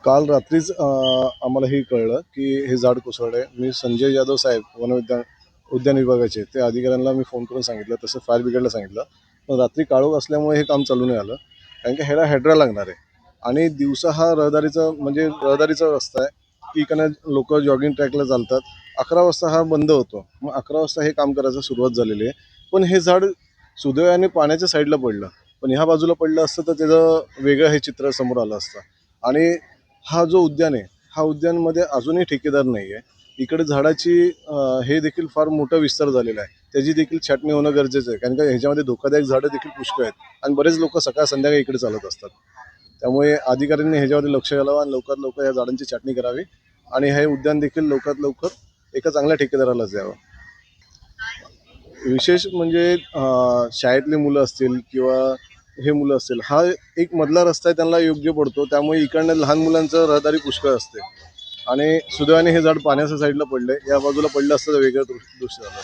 काल रात्रीच आम्हाला हे कळलं की हे झाड कोसळलं आहे. मी संजय जाधव साहेब उद्यान विभागाचे ते अधिकाऱ्यांना मी फोन करून सांगितलं, तसं फायर ब्रिगेडला सांगितलं. पण रात्री काळोख असल्यामुळे हे काम चालू नाही आलं, कारण की ह्याला हेड्रा लागणार आहे. आणि दिवसा हा रहदारीचा रस्ता आहे की इकडनं लोक जॉगिंग ट्रॅकला चालतात. 11 वाजता हा बंद होतो, मग 11 वाजता हे काम करायला सुरुवात झालेली आहे. पण हे झाड सुदैवाने पाण्याच्या साईडला पडलं, पण ह्या बाजूला पडलं असतं तर त्याचं वेगळं हे चित्र समोर आलं असतं. आणि हा जो उद्यान आहे, हा उद्यानमध्ये अजूनही ठेकेदार नाही आहे. इकडे झाडाची हे देखील फार मोठा विस्तार झालेला आहे, त्याची देखील छाटणी होणं गरजेचं आहे, कारण का ह्याच्यामध्ये धोकादायक झाडं देखील पुष्कळ आहेत आणि बरेच लोक सकाळ संध्याकाळी इकडे चालत असतात. त्यामुळे अधिकाऱ्यांनी ह्याच्यामध्ये लक्ष घालावं आणि लवकरात लवकर या झाडांची छाटणी करावी आणि हे उद्यान देखील लवकरात लवकर एका चांगल्या ठेकेदारालाच द्यावं. विशेष म्हणजे शाळेतली मुलं असतील किंवा हे मुलं असतील, हा एक मधला रस्ता आहे, त्यांना योग्य पडतो. त्यामुळे इकडनं लहान मुलांचं रहदारी पुष्कळ असते आणि सुदैवाने हे झाड पाण्याच्या साईडला पडलंय. या बाजूला पडलं असतं तर वेगळं दृश्य झालं.